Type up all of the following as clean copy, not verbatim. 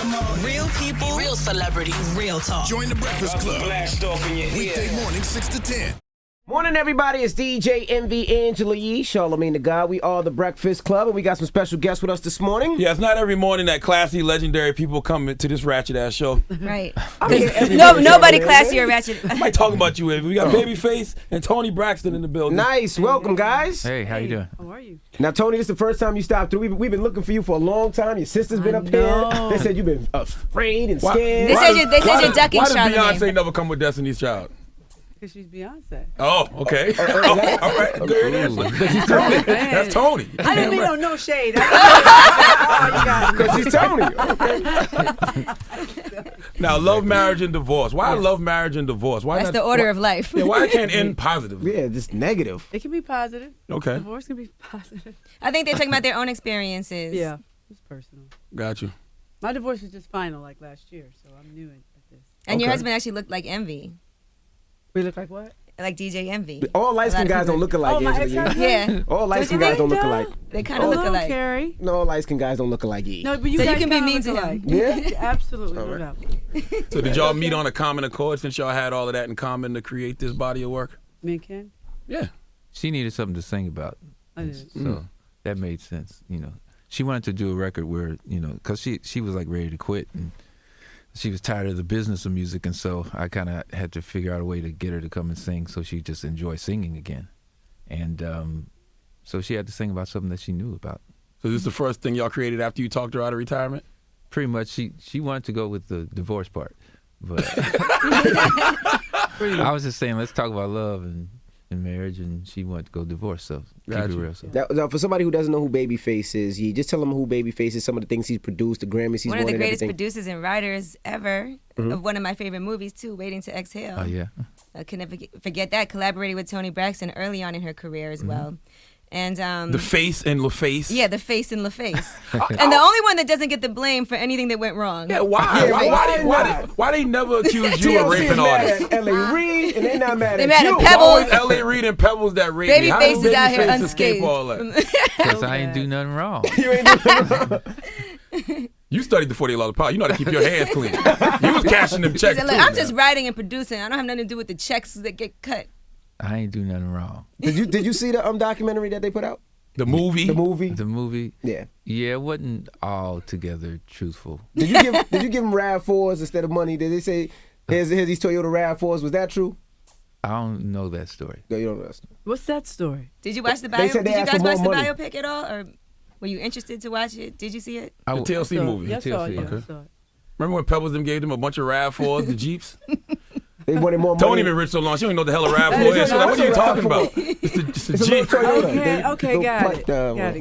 Real people, real celebrities, real talk. Join the Breakfast Club. Blast off in your ear. Weekday morning, 6 to 10. Morning, everybody. It's DJ Envy, Angela Yee, Charlamagne the God. We are the Breakfast Club, and we got some special guests with us this morning. Yeah, it's not every morning that classy, legendary people come to this ratchet-ass show. Right. Nobody classy or ratchet. Somebody talking about you, Envy. We got Babyface and Tony Braxton in the building. Nice. Welcome, guys. Hey, how you doing? How are you? Now, Tony, this is the first time you stopped through. We've been looking for you for a long time. Your sister's been up here. They said you've been afraid and scared. They said you're ducking Why does Charlamagne. Beyonce never come with Destiny's Child? Because she's Beyonce. Oh, okay. All right. Good answer. That's Tony. I didn't mean no shade. Because she's Tony. Now, love, marriage, and divorce. Why love, marriage, and divorce? Why That's the order of life. Yeah, why it can't end positively? Yeah, just negative. It can be positive. Okay. Divorce can be positive. I think they're talking about their own experiences. Yeah, it's personal. Got you. My divorce was just final like last year, so I'm new at this. And your husband actually looked like Envy. We look like what? Like DJ Envy. All light-skinned guys don't look alike. Oh, my Angela Yee. Yeah. All light-skinned guys don't look alike. They kind of look alike. Carrie. No, all light-skinned guys don't look alike. No, but you So you guys can be kinda mean look to him. alike. Yeah? Absolutely. All No right. doubt. So did y'all meet on a common accord since y'all had all of that in common to create this body of work? Me and Ken? Yeah. She needed something to sing about. I did. So that made sense, She wanted to do a record where, because she was like ready to quit and she was tired of the business of music, and so I kind of had to figure out a way to get her to come and sing so she just enjoy singing again. And so she had to sing about something that she knew about. So this is the first thing y'all created after you talked her out of retirement? Pretty much, she wanted to go with the divorce part, but I was just saying, let's talk about love and marriage, and she wanted to go divorce, so keep it real. So. Now, for somebody who doesn't know who Babyface is, you just tell them who Babyface is, some of the things he's produced, the Grammys he's won. One of the greatest everything. producers and writers ever of one of my favorite movies, too, Waiting to Exhale. Oh, yeah. I can never forget that. Collaborated with Toni Braxton early on in her career as well. And The Face and LaFace? Yeah, The Face and LaFace. And the only one that doesn't get the blame for anything that went wrong. Yeah, why? Why they never accuse you of raping artists? L.A. Reid, and they're not mad They at mad you. at Pebbles. Always L.A. Reid and Pebbles that rape me. How does Babyface is out here Babyface escape unscathed. all that? Because I ain't do nothing wrong. You ain't doing nothing. You studied the $40 power. You know how to keep your hands clean. You was cashing them He checks said, too. look, I'm just writing and producing. I don't have nothing to do with the checks that get cut. I ain't do nothing wrong. Did you see the documentary that they put out? The movie? The movie? The movie? Yeah. Yeah, it wasn't altogether truthful. Did you give him RAV4s instead of money? Did they say, here's these Toyota RAV4s? Was that true? I don't know that story. No, you don't know that story. What's that story? Did you watch the They bio? said Did they you asked guys for watch the more money. biopic at all? Or were you interested to watch it? Did you see it? The TLC movie. Yes, I saw it. TLC, Yeah, okay. I saw it. Remember when Pebbles them gave them a bunch of RAV4s, the Jeeps? They wanted more money. Tony been rich so long, she don't even know what the hell a RAV4 is. She's like, what are you talking about? It's a It's a Jeep. little Toyota. Okay, got it.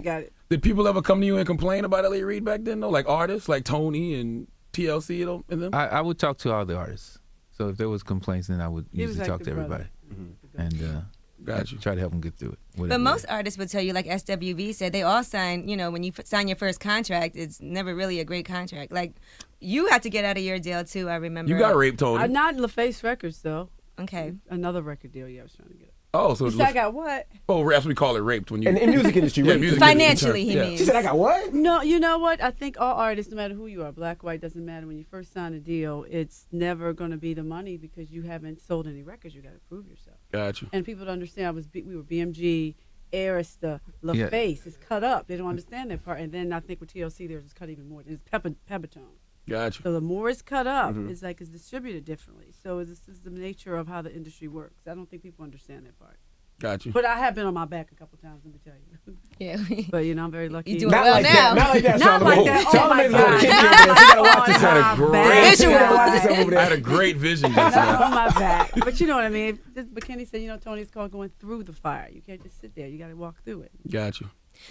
Got it. Did people ever come to you and complain about L.A. Reid back then, though? Like artists, like Tony and TLC and them? I would talk to all the artists. So if there was complaints, then I would He was usually like talk the to brother. everybody. And Got you. try to help them get through it. But whatever. most artists would tell you, like SWV said, they all sign, when you sign your first contract, it's never really a great contract. Like, you had to get out of your deal, too, I remember. You got raped, Tony. Not LaFace Records, though. Okay. Another record deal, I was trying to get. Oh, so He said, I got what? oh, that's what we call it, raped. When you In music industry, yeah, right? music Financially, industry. he Yeah. means. She said, I got what? No, you know what? I think all artists, no matter who you are, black, white, doesn't matter. When you first sign a deal, it's never going to be the money because you haven't sold any records. You got to prove yourself. Got you. And people don't understand. We were BMG, Arista, LaFace. It's cut up. They don't understand that part. And then I think with TLC, there's cut even more. It's Peppertone. Got you. So the more it's cut up, it's distributed differently. So this is the nature of how the industry works. I don't think people understand that part. Got you. But I have been on my back a couple times, let me tell you. Yeah. But I'm very lucky. You doing Not well like now. that. Not like that. Not like that. Oh my God. She gotta watch this. Had a my great, back. She gotta watch this over I there. had a great vision just Not now. on my back. But you know what I mean. But Kenny said, Tony's called going through the fire. You can't just sit there. You got to walk through it. Got you.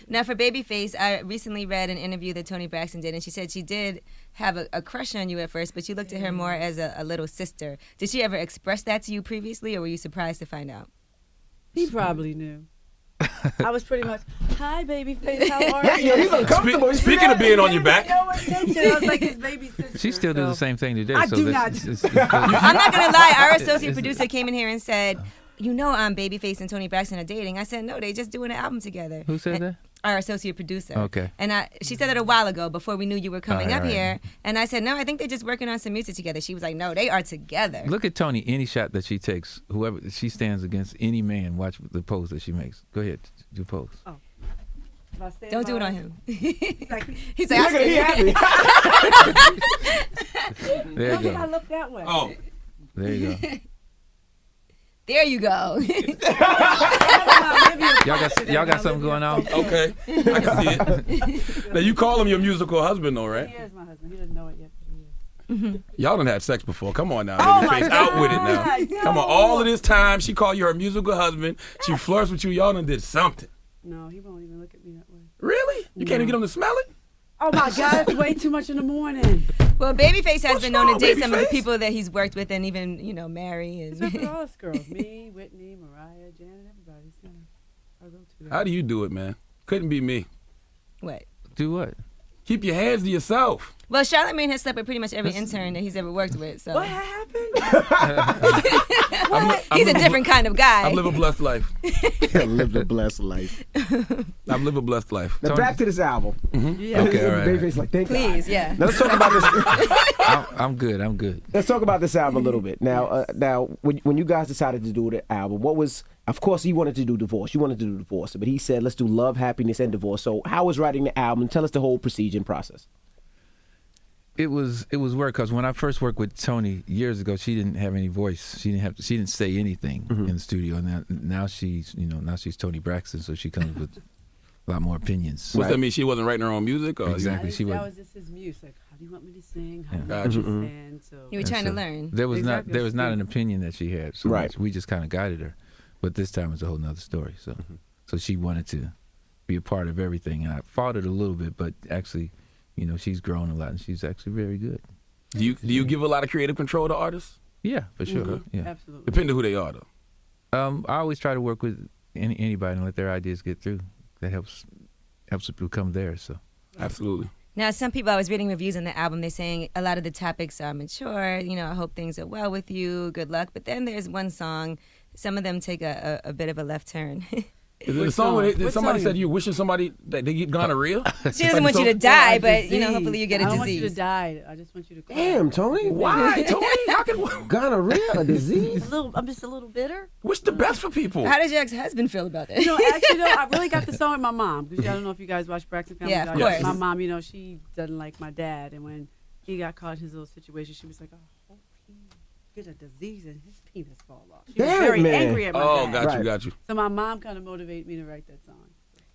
Now, for Babyface, I recently read an interview that Toni Braxton did, and she said she did have a crush on you at first, but you looked at her more as a little sister. Did she ever express that to you previously, or were you surprised to find out? He probably knew. I was pretty much, hi, Babyface, how are you? Yo, he's uncomfortable. You see Speaking that? of being on your back, No attention. I was like his baby sister. She still does the same thing today. I so do that's- not. I'm not going to lie. Our associate producer came in here and said, Babyface and Toni Braxton are dating. I said, no, they just doing an album together. Who said that? our associate producer. Okay. And she said it a while ago before we knew you were coming up right. here. And I said, no, I think they're just working on some music together. She was like, no, they are together. Look at Tony. Any shot that she takes, whoever she stands against, any man. Watch the pose that she makes. Go ahead, do pose. Oh. Don't do it on him. He's like, He happy. There you I go. look that way. Oh, There you go. there you go. Y'all got something going on? okay. I can see it. Now, you call him your musical husband, though, right? He is my husband. He doesn't know it yet. But he is. Y'all done had sex before. Come on now. Oh, Babyface. my Out with it now. God, Come on. no. All of this time, she called you her musical husband. She flirts with you. Y'all done did something. No, he won't even look at me that way. Really? You can't even get him to smell it? Oh my God, it's way too much in the morning. Well, Babyface has What's been known to wrong, date some of the Babyface? people that he's worked with and even, marry. It's with And all us girls. Me, Whitney, Mariah, Janet, everybody. It's kind of our go-to. How do you do it, man? Couldn't be me. what? Do what? Keep your hands to yourself. Well, Charlamagne has slept with pretty much every intern that he's ever worked with. So What happened? he's a different kind of guy. I've lived a blessed life. Lived a blessed life. I've lived a blessed life. Now back to this album. Yeah. Okay, all right. Babyface like, thank Please, God. yeah. Now let's talk about this. I'm good. I'm good. Let's talk about this album a little bit. Now, when you guys decided to do the album, what was? Of course, you wanted to do divorce. You wanted to do divorce, but he said, "Let's do love, happiness, and divorce." So, how was writing the album? Tell us the whole procedure and process. It was work because when I first worked with Tony years ago, she didn't have any voice. She didn't say anything in the studio. And now she's Tony Braxton, so she comes with a lot more opinions. What's that mean? She wasn't writing her own music? Or Exactly. That was just his muse. Like, how do you want me to sing? How do you Gotcha. want me to stand? So You were trying to learn. There was Exactly. not an opinion that she had. So Right. much. We just kind of guided her. But this time it's a whole nother story. So so she wanted to be a part of everything, and I fought it a little bit, but actually, she's grown a lot, and she's actually very good. Do you give a lot of creative control to artists? Yeah, for sure. Mm-hmm. Yeah. absolutely. Depending on who they are, though. I always try to work with anybody and let their ideas get through. That helps it become theirs. So Absolutely. Now, some people, I was reading reviews on the album, they're saying a lot of the topics are mature, I hope things are well with you, good luck. But then there's one song, some of them take a bit of a left turn. Is it a Which song where song? Which somebody song? said you wishing somebody that they get gonorrhea? She doesn't want you to die, but, hopefully you get a I don't want you to disease. die. I just want you to cry. Damn, Tony. Why, Tony? How can Gonorrhea, a disease? I'm just a little bitter. wish the best for people? How does your ex-husband feel about that? Actually, I really got the song with my mom because I don't know if you guys watch Braxton Family. Yeah, of Values. course. My mom, she doesn't like my dad, and when he got caught in his little situation, she was like, "Oh, hope he get a disease and his penis fall off." She was Damn, very man. angry at my Oh, dad. got you. So my mom kind of motivated me to write that song.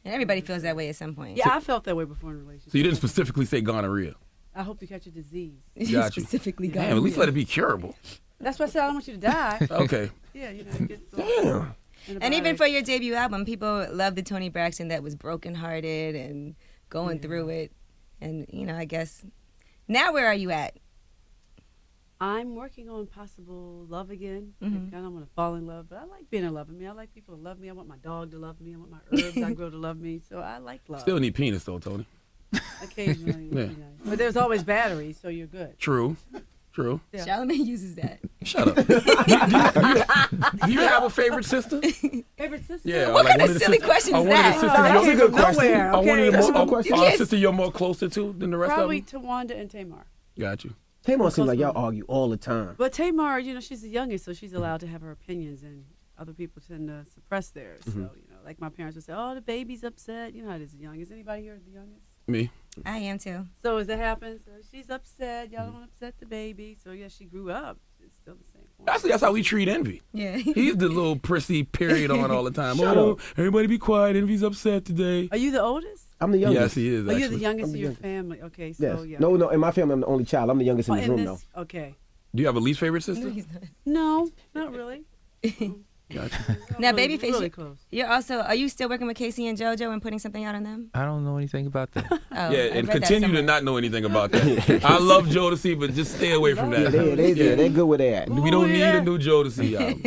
And everybody feels that way at some point. Yeah, I felt that way before in a relationship. So you didn't specifically say gonorrhea. I hope you catch a disease. Got you. Specifically Damn, at least let it be curable. That's why I said I don't want you to die. Okay. Yeah, get Damn. And even for your debut album, people love the Tony Braxton that was brokenhearted and going through it. And, I guess, now where are you at? I'm working on possible love again. Mhm. I don't want to fall in love, but I like being in love with me. I like people to love me. I want my dog to love me. I want my herbs I grow to love me. So I like love. Still need penis, though, Tony. Occasionally. Yeah. Nice. But there's always batteries, so you're good. True. Yeah. Charlamagne uses that. Shut up. Do you have a favorite sister? Favorite sister? Yeah. What like kind one of the silly sis- question or is one of the that? sisters That you're- came from nowhere. or one of Okay. the sister you're more closer to than the rest Probably of them? Tawanda and Tamar. Got you. Tamar seems like y'all argue all the time. But Tamar, she's the youngest, so she's allowed to have her opinions, and other people tend to suppress theirs. So, like my parents would say, "Oh, the baby's upset." You know how it is, the youngest. Anybody here the youngest? Me. I am too. So as it happens, she's upset. Y'all don't want to upset the baby. So yeah, she grew up. It's still the same point. Actually, that's how we treat Envy. Yeah. He's the little prissy period on all the time. Shut Oh, up. everybody be quiet. Envy's upset today. Are you the oldest? I'm the youngest. Yes, he is. Oh, you're the Actually. youngest I'm of the your youngest. family. Okay, so Yes. yeah. No, in my family, I'm the only child. I'm the youngest in Oh, this in room, this, okay. Do you have a least favorite sister? No, not really. Gotcha. Now, Really- Babyface, really close. are you still working with Casey and JoJo and putting something out on them? I don't know anything about that. Oh, Yeah, I and read that continue to somewhere. not know anything about that. I love Jodeci, but just stay away from Yeah, that. they're good with that. We don't need yeah. a new Jodeci album.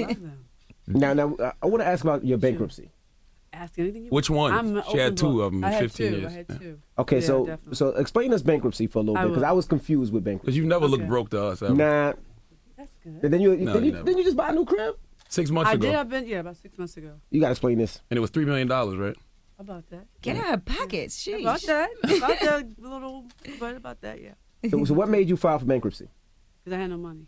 Love them. Now, I want to ask about your bankruptcy. Ask anything you Which one? I'm an She had open two book. of them I in had 15 two. years. I had Yeah. two. Okay, Yeah, so definitely. so explain us bankruptcy for a little I bit because will. I was confused with bankruptcy. Because you've never looked Okay. broke to us ever. Nah, That's good. and then you No, then you you, never. then you just buy a new crib. 6 months I ago. did. I've been about 6 months ago. You got to explain this. And it was $3 million, right? About that. Get out of her pockets. Sheesh. About that. About that little, but about that, yeah. So what made you file for bankruptcy? Because I had no money.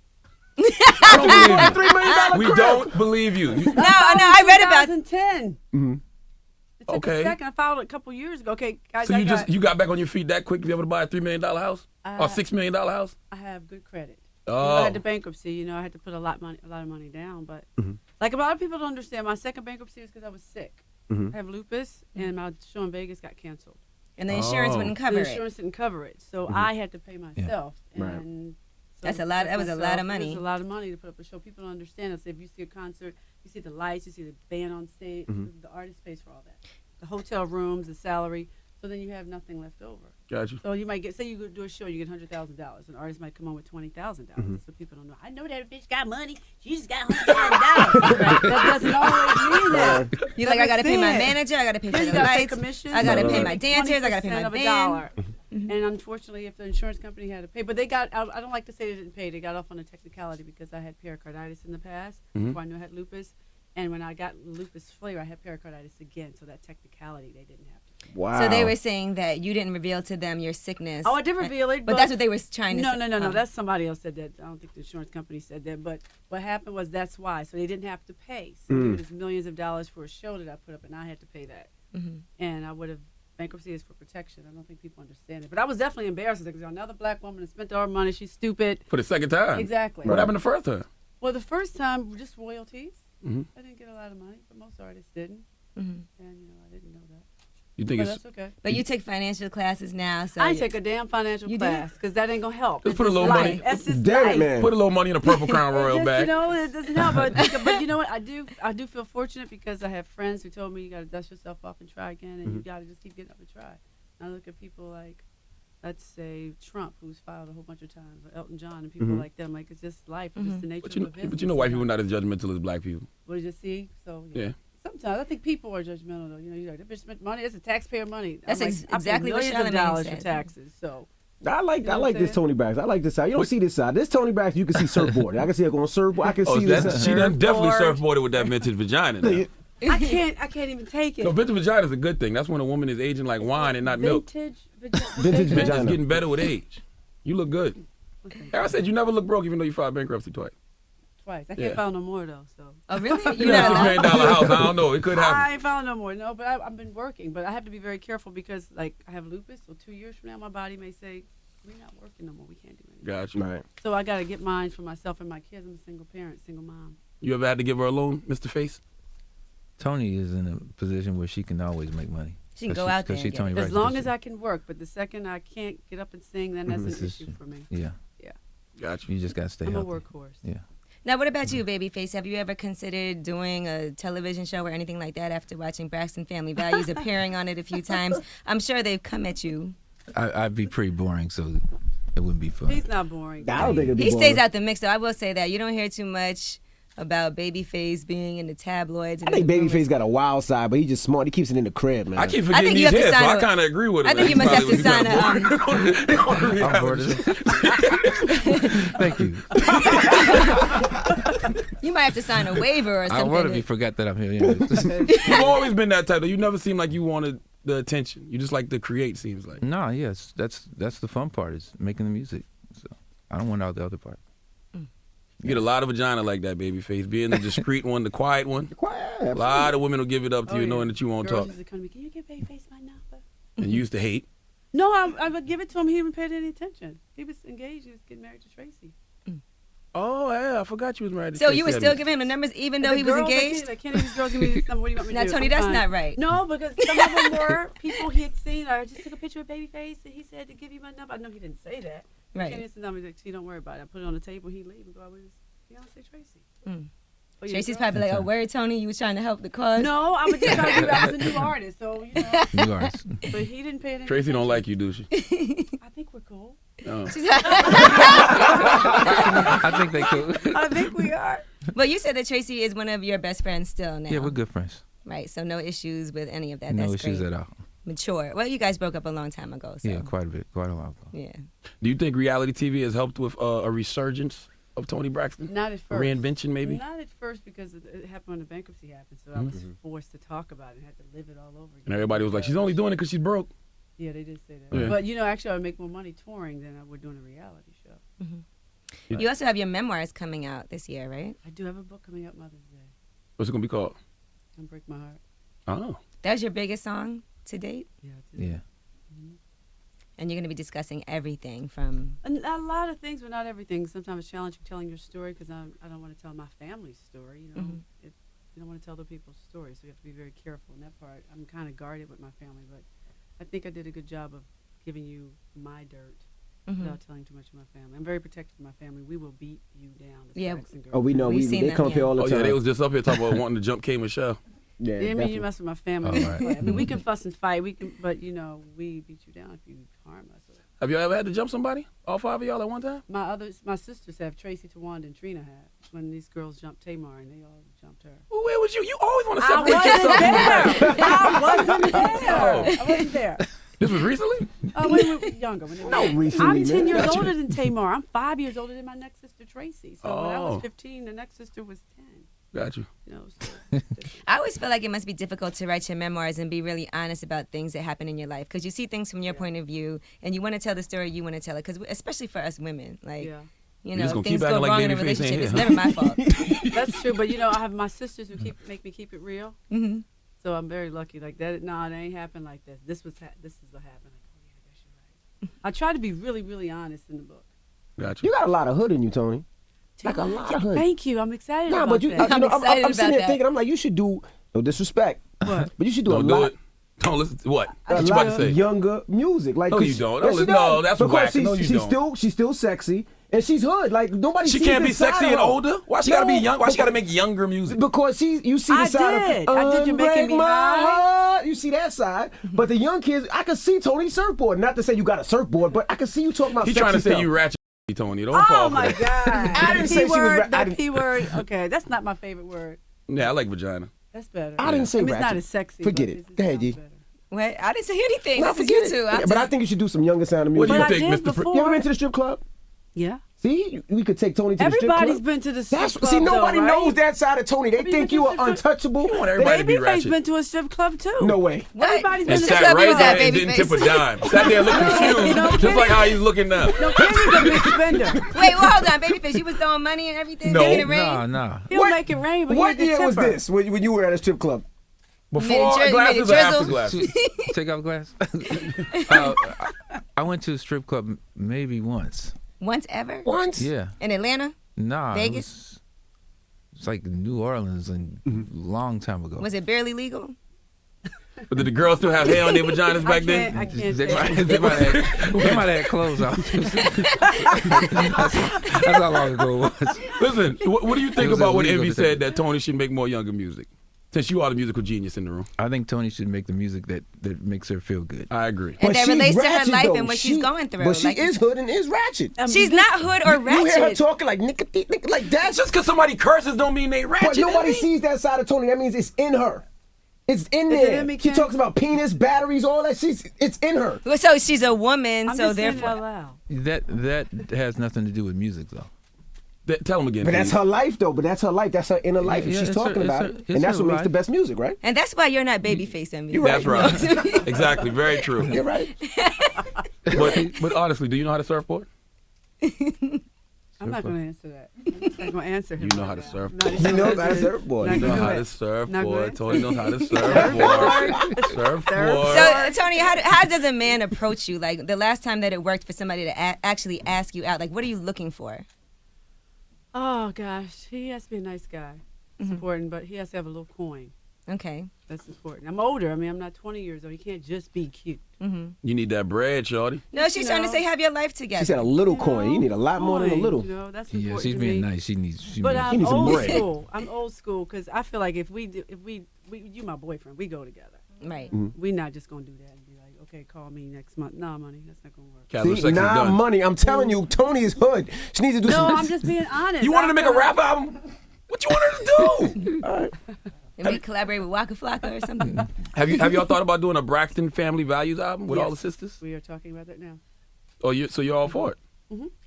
I don't believe you. $3 million We crib. don't believe you. No, I read about 2010. Mm-hmm. It took Okay. a second. I filed it a couple years ago. Okay, guys, So you got back on your feet that quick to be able to buy a $3 million house or $6 million house? I have good credit. Oh. I had the bankruptcy. I had to put a lot of money down. But like a lot of people don't understand, my second bankruptcy was because I was sick. I have lupus, and my show in Vegas got canceled. And the insurance wouldn't cover The it. insurance didn't cover it, so I had to pay myself. Right. And so That's a lot. That was a lot of It money. was a lot of money to put up a show. People don't understand. If you see a concert, you see the lights, you see the band on stage. The artist pays for all that. The hotel rooms, the salary. So then you have nothing left over. Gotcha. So you might say you go do a show, you get $100,000. An artist might come on with $20,000. So people don't know. I know that bitch got money. She just got $100,000. That doesn't always mean that. You're like, I gotta pay my manager. I gotta pay for You the gotta pay lights. commissions. I gotta pay my dancers. I gotta pay 20% my of a band. dollar. And unfortunately, if the insurance company had to pay, but they got, I don't like to say they didn't pay. They got off on a technicality because I had pericarditis in the past before I knew I had lupus. And when I got lupus flare, I had pericarditis again. So that technicality, they didn't have to pay. Wow. So they were saying that you didn't reveal to them your sickness. Oh, I did reveal it. But that's what they were trying to say. No. Oh. That's somebody else said that. I don't think the insurance company said that. But what happened was that's why. So they didn't have to pay. So it was millions of dollars for a show that I put up, and I had to pay that. And I would have, bankruptcy is for protection. I don't think people understand it. But I was definitely embarrassed because another black woman that spent all her money. She's stupid. For the second time. Exactly. What happened the first time? Well, the first time, just royalties. I didn't get a lot of money, but most artists didn't. And, I didn't know that. You think But it's... that's okay. But you take financial classes now, so I ain't take a damn financial You class because that ain't going to help. Just It's put a just little life. money. That's just Damn life. it, man. Put a little money in a Purple Crown Royal Just, bag. it doesn't help. But you know what? I do feel fortunate because I have friends who told me you got to dust yourself off and try again, and you got to just keep getting up and try. And I look at people like, let's say Trump, who's filed a whole bunch of times, or Elton John, and people like them. Like, it's just life. It's just the nature of business. But you know white people are not as judgmental as black people. What did you see? So Yeah. Sometimes I think people are judgmental though. You're like, that bitch spent money. It's a taxpayer money. That's I'm exactly I what pay millions of Charlamagne dollars says. for taxes. So I like You know I what like I'm this saying? Tony Braxton. I like this side. You don't see this side. This Tony Braxton, you can see surfboard. I can see her going surfboard. I can see this side. She done definitely Surfboard. surfboarded with that vintage vagina now. I can't even take it. No, vintage vagina is a good thing. That's when a woman is aging like wine and not milk. Vintage Vintage Vintage vagina. is getting better with age. You look good. I said you never look broke even though you filed bankruptcy twice. Twice. I Yeah. can't file no more though. So Oh, really? You You're got a not $6 allowed? million house. I don't know. It could I happen. ain't found no more. No, but I've been working. But I have to be very careful because like I have lupus. So 2 years from now, my body may say we're not working no more. We can't do anything. Got you. Right. So I got to get mine for myself and my kids. I'm a single parent, single mom. You ever had to give her a loan, Mr. Face? Tony is in a position where she can always make money. She can go out there and She get Tony it. As Braxton, long she- as I can work. But the second I can't get up and sing, then that's This an is- issue for me. Yeah, Got you. you just gotta stay I'm a healthy. workhorse. Yeah. Now, what about you, Babyface? Have you ever considered doing a television show or anything like that after watching Braxton Family Values, appearing on it a few times? I'm sure they've come at you. I'd be pretty boring, so it wouldn't be fun. He's not boring. I don't think it'd be He stays boring. out the mix, though. I will say that. You don't hear too much about Babyface being in the tabloids. I And think the Babyface got a wild side, but he's just smart. He keeps it in the crib, man. I keep I think forgetting you these have to hits, so sign I a- kind of agree with him. I think you must have to sign I'm bored as- Thank you. You might have to sign a waiver or I something. would if you forgot that I'm here. Yeah. You've always been that type, though. You never seem like you wanted the attention. You just like to create, seems like. No, yes, that's the fun part is making the music. So I don't want all the other part. You get a lot of vagina like that, Babyface. Being the discreet one, the quiet one. Quiet. A lot of women will give it up to you knowing that you won't Girls talk. used to come to me, can you give Babyface my number? And you used to hate. No, I would give it to him. He didn't pay any attention. He was engaged. He was getting married to Tracy. Oh, yeah, I forgot you was married to So Tracy you were still Edmonds. giving him the numbers even And though the he was girls, engaged? I can't these girls give me this number. What do you want me to Now, do? Tony, I'm that's fine. not right. No, because some of them were people he had seen. I just took a picture of Babyface and he said to give you my number. I know he didn't say that. Right. Kenny said, "No, see, don't worry about it." I put it on the table. He leave and go out with his fiance Tracy. But yeah, Tracy's girls- probably like, oh, word, Tony, you was trying to help the cause? No, I was just trying to figure out I was a new artist, so you know. You are. But he didn't pay any Tracy don't attention. like you, do she? I think we're cool. No. I think they could. I think we are. But you said that Tracy is one of your best friends still now. Yeah, we're good friends. Right, so no issues with any of that. No That's issues great. at all. Mature. Well, you guys broke up a long time ago, so. Yeah, quite a while ago. Yeah. Do you think reality TV has helped with a resurgence of Tony Braxton? Not at A first. reinvention, maybe? Not at first because it happened when the bankruptcy happened, so I was forced to talk about it and had to live it all over again. And everybody was like, she's only doing it because she's broke. Yeah, they did say that. Yeah. But, actually, I would make more money touring than I would doing a reality show. You also have your memoirs coming out this year, right? I do have a book coming out Mother's Day. What's it going to be called? Don't Break My Heart. Oh. That was your biggest song to date? Yeah. Yeah. And you're going to be discussing everything from... A lot of things, but not everything. Sometimes it's challenging telling your story because I don't want to tell my family's story. You don't want to tell other people's stories, so you have to be very careful in that part. I'm kind of guarded with my family, but I think I did a good job of giving you my dirt without telling too much of my family. I'm very protective of my family. We will beat you down. As Braxton girls. Oh, we know. We've seen They them, come up here all the Oh, time. yeah, they was just up here talking about wanting to jump K Michelle. Yeah, I mean, definitely. you mess with my family. Oh, right. I mean, we can fuss and fight. But we beat you down if you harm us. Have you ever had to jump somebody? All 5 of y'all at one time? My sisters have. Tracy, Tawanda, and Trina have. When these girls jumped Tamar, and they all jumped her. Well, where was you? You always want to I separate yourself. wasn't there. Oh. I wasn't there. This was recently? When we were younger. When they were No, younger. recently, I'm 10 man. years Gotcha. older than Tamar. I'm 5 years older than my next sister, Tracy. So when I Oh. was 15, the next sister was 10. Got you. So I always feel like it must be difficult to write your memoirs and be really honest about things that happen in your life because you see things from your point of view and you want to tell the story you want to tell it. Because especially for us women, like yeah. you just know, gonna things keep go acting like wrong in a Babyface ain't relationship. here, It's huh? never my fault. That's true. But I have my sisters who make me keep it real. hmm So I'm very lucky. Like that. No, it ain't happened like this. This is what happened. Like, oh yeah, I guess you're right. I try to be really, really honest in the book. Got you. You got a lot of hood in you, Tony. Like a lot of hood. Thank you. I'm excited Nah, about but you, that. I'm excited I'm sitting about there that. thinking, I'm like, you should do, no disrespect, What? but you should do Don't a do lot, it. Don't listen to what? a What you lot about to say? younger music. Like, No, 'cause you don't. yes, she No, does. that's because whack. She's, No, you don't. She's still sexy, and she's hood. Like nobody. She sees can't be this side sexy of and her. older? Why she gotta be No, young? Why she gotta make younger music? Because you see the I side did. of I did. You're making me Unbreak my high. heart. You see that side, but the young kids, I can see Tony surfboard. Not to say you got a surfboard, but I can see you talking about. He sexy trying to say stuff. you ratchet, Tony. Don't fall Oh for my that. God. I didn't say she was The P word. Okay, that's not my favorite word. Yeah, I like vagina. That's better. I didn't say I mean, it's not ratchet. as sexy. Forget but it. Go ahead, sounds G. better. What? I didn't say anything. Nah, This is forget you two. it. I'm But I just- think you should do some younger sound of What music. do But you I think, did Mr. Fr- before. You ever been to the strip club? Yeah. See, we could take Tony to the strip club. Everybody's been to the strip That's club. see, nobody though, right? knows that side of Tony. They Have you think been you to are the strip- untouchable. You want everybody to be Babyface ratchet. been to a strip club too. No way. Everybody's been And to strip sat club right was at there and didn't tip a Babyface. dime. Sat there looking confused, just like how he's looking now. No, Kenny's a big spender. Wait, well, hold on, Babyface. You was throwing money and everything, No. making it rain. No. He'll make it rain, but What he's a year was tipper. this when you were at a strip club? Before You made glasses it or after drizzle? glasses? Take off glass. I went to a strip club maybe once. Once ever? Once? Yeah. In Atlanta? Nah. Vegas? It's like New Orleans and long time ago. Was it barely legal? But did the girls still have hair on their vaginas back I then? can't They say. might have had clothes on. That's how long ago it was. Listen, what do you think was about when illegal Envy to said take- that Tony should make more younger music? Since you are the musical genius in the room. I think Tony should make the music that makes her feel good. I agree. And that she's relates to her ratchet, life though. and what she's going through. But she Like you is said. hood and is ratchet. She's not hood or You hear her ratchet. talking like like that. Just because somebody curses don't mean they ratchet. But nobody Envy. sees that side of Tony. That means it's in her. It's in Is it there. in me, She Ken? talks about penis, batteries, all that. It's in her. So she's a woman, I'm so just saying it out therefore. loud. That has nothing to do with music though. Tell him again. But that's please. her life, though. But that's her life. That's her inner life, and Yeah, she's it's talking her- about it's it. her- And that's it's what her makes the life. best music, right? And that's why you're not Babyface Envy. You're right. That's right. Exactly. Very true. You're right. But honestly, do you know how to surfboard? I'm not going to answer that. I'm just not going to answer him. You know right how to now. surf. Not He even knows gonna how to do it. surfboard. Not You know gonna how do to it. Not surfboard. good. Tony knows how to surfboard. Surfboard. So, Tony, how does a man approach you? Like, the last time that it worked for somebody to actually ask you out, like, what are you looking for? Oh, gosh. He has to be a nice guy. It's important, but he has to have a little coin. Okay. That's important. I'm older. I mean, I'm not 20 years old. He can't just be cute. You need that bread, shorty. No, she's trying to say have your life together. She said a little coin. You need a lot more than a Coin, little. You know, that's Yeah, important she's to being me. nice. She needs. But He I'm needs some old bread. school. I'm old school because I feel like if you my boyfriend, we go together. Right. We're not just gonna do that and be like, okay, call me next month. Nah, money, that's not gonna work. Casual See, sex is nah, done. money. I'm telling you, Tony is hood. She needs to do No, some. I'm just being honest. You wanted to make a I feel rap album? What you want her to do? And we collaborate with Waka Flocka or something. Have y'all thought about doing a Braxton Family Values album with all the sisters? We are talking about that now. Oh, so you're all for it?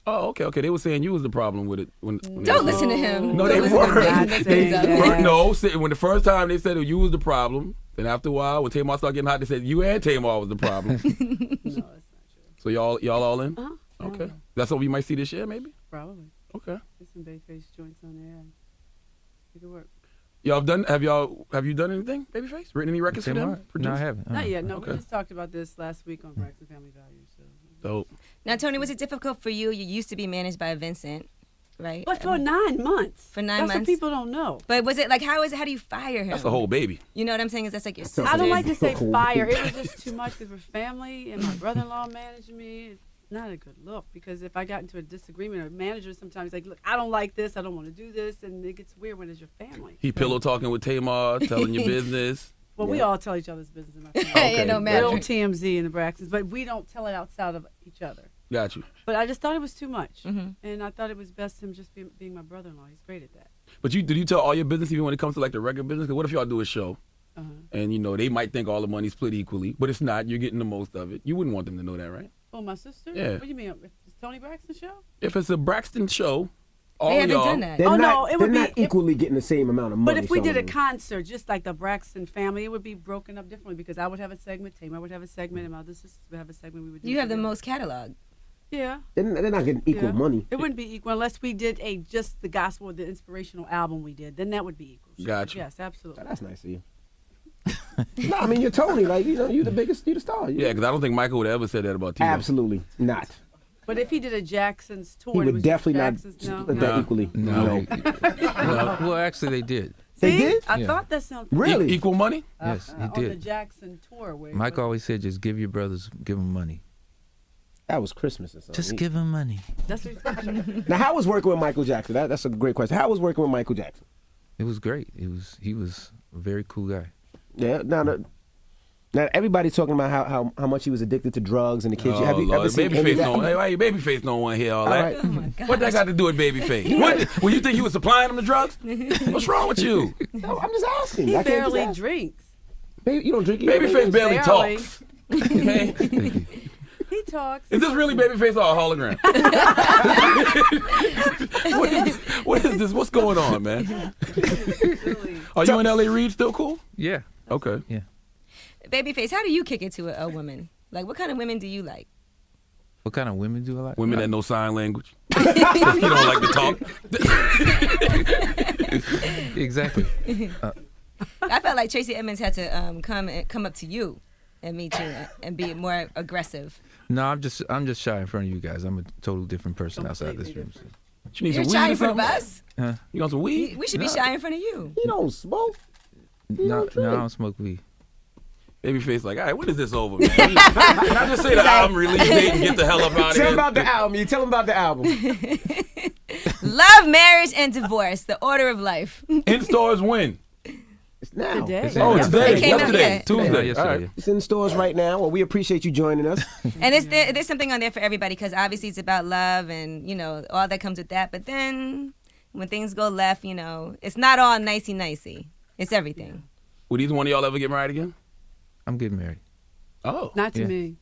Oh, okay. They were saying you was the problem with it. When Don't listen to him. No, they Not weren't. saying that. No, when the first time they said you was the problem, then after a while, when Tamar started getting hot, they said you and Tamar was the problem. No, that's not true. So y'all all in? Uh-huh. Okay. That's what we might see this year, maybe? Probably. Okay. There's some Babyface joints on there. It could work. Have you done anything, Babyface? Written any records for them? No, I haven't. Not yet. No, Okay. we just talked about this last week on Braxton Family Values. So. Dope. Now, Tony, was it difficult for you? You used to be managed by Vincent, right? But for 9 months. For 9 That's months? what people don't know. But was it like, how do you fire him? That's the whole baby. You know what I'm saying? Is that's like your sister? I don't like to say fire. It was just too much because we're family, and my brother-in-law managed me. It's not a good look because if I got into a disagreement, a manager sometimes like, look, I don't like this. I don't want to do this, and it gets weird when it's your family. He pillow talking with Tamar, telling your business. Well, we all tell each other's business in my family. It don't matter. Real TMZ in the Braxtons, but we don't tell it outside of each other. Got you. But I just thought it was too much, Mm-hmm. and I thought it was best him just being my brother-in-law. He's great at that. But did you tell all your business even when it comes to like the record business? Because what if y'all do a show Uh-huh. and they might think all the money's split equally, but it's not. You're getting the most of it. You wouldn't want them to know that, right? Oh, my sister? Yeah. What do you mean? Is Tony Braxton show? If it's a Braxton show, all They of haven't y'all. done that. They're Oh, not, no, it would they're be- not equally getting the same amount of money. But if we did a so- concert, just like the Braxton family, it would be broken up differently because I would have a segment, Tamar would have a segment, and my other sisters would have a segment. We would do You have the together. most catalog. Yeah. they're not getting equal Yeah. money. It wouldn't be equal unless we did just the gospel or the inspirational album we did. Then that would be equal. Sure. Gotcha. Yes, absolutely. That's nice of you. No, I mean you're Tony. Like you're the biggest. You're the star. Yeah, because I don't think Michael would have ever said that about Tito. Absolutely not. But if he did a Jackson's tour, He it would was definitely not Jackson's, split no. that equally. No. Well, actually, they did. They See? did? I Yeah. thought that sounded Really? Equal money? Yes, he on the did. Jackson tour. Where Mike always said, just give your brothers, give them money. That was Christmas or something. Just give them money. That's what he said. Now, how was working with Michael Jackson? That's a great question. How was working with Michael Jackson? It was great. He was a very cool guy. Yeah. Now everybody's talking about how much he was addicted to drugs and the kids. Oh, Have you Lord. ever seen any of Babyface that? don't. Hey, why you Babyface don't want to hear all All that? right. Oh my God. What that got to do with Babyface? What? You think you was supplying him the drugs? What's wrong with you? No, I'm just asking. He I can't just barely ask. drinks. Baby, you don't drink either, Babyface barely Barely. talks. Okay? He talks. Is this really Babyface or a hologram? what is this? What's going on, man? Really. Are you and L.A. Reid still cool? Yeah. Okay. Yeah. Babyface, how do you kick it to a woman? Like, what kind of women do you like? What kind of women do I like? Women that know sign language. You don't like to talk. Exactly. I felt like Tracy Edmonds had to come up to you and meet you and be more aggressive. No, I'm just shy in front of you guys. I'm a total different person outside this room. Completely You need You're some shy weed or in front of something? us. Huh? You want some weed? We should be No. shy in front of you. You don't smoke. No, drink. I don't smoke weed. Babyface like, all right, when is this over, man? Can I just say the album release date and get the hell up out of Tell here? him about the album. You tell him about the album. Love, marriage, and divorce. The order of life. In stores when? It's now. Today. It's Oh, in- today. It came out, Yesterday. yeah. Tuesday. Yes, All sir, right. yeah. It's in stores right now. Well, we appreciate you joining us. And there's something on there for everybody because obviously it's about love and, all that comes with that. But then when things go left, it's not all nicey-nicey. It's everything. Would either one of y'all ever get married again? I'm getting married. Oh. Not to Yeah. me.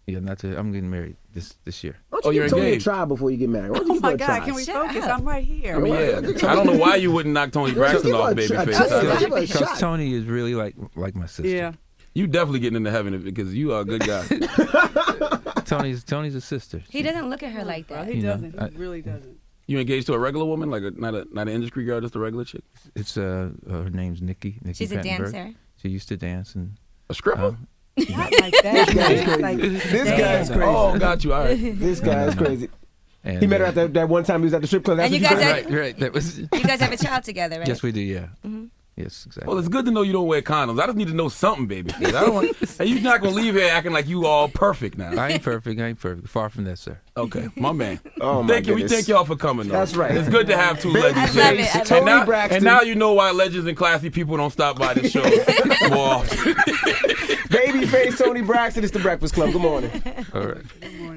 Yeah, I'm getting married this year. Why Oh, don't you you're give Tony a engaged. try before you get married? Why don't you Oh give my her a God! try? Can we Shut focus? up. I'm right here. I mean, yeah. I don't know why you wouldn't knock Tony Braxton give her off, a try. Babyface. Just That's- give her a Because shot. Tony is really like my sister. Yeah. You definitely getting into heaven because you are a good guy. Tony's a sister. He doesn't look at her like Well, that. he You know, doesn't. I- He really doesn't. You engaged to a regular woman, like not an industry girl, just a regular chick? It's her name's Nikki. She's a Pattenberg. dancer. She used to dance and A stripper? Not like that. guy's man. crazy. Like, This guy's damn. crazy. Oh, got you. All right. This guy is crazy. and He met her at that one time he was at the strip club. That's And what you guys said? right. That was. You guys have a child together, right? Yes, we do. Yeah. Mm-hmm. Yes, exactly. Well, it's good to know you don't wear condoms. I just need to know something, Babyface. I don't want. Hey, you're not gonna leave here acting like you all perfect now. I ain't perfect. Far from that, sir. Okay, my man. Oh, my Thank you. We goodness. thank y'all for coming. Though. That's right. It's good to have two legends. I love here. it. I love Tony And now, Braxton. and now you know why legends and classy people don't stop by the show more often. Babyface Tony Braxton. It's the Breakfast Club. Good morning. All right. Good morning.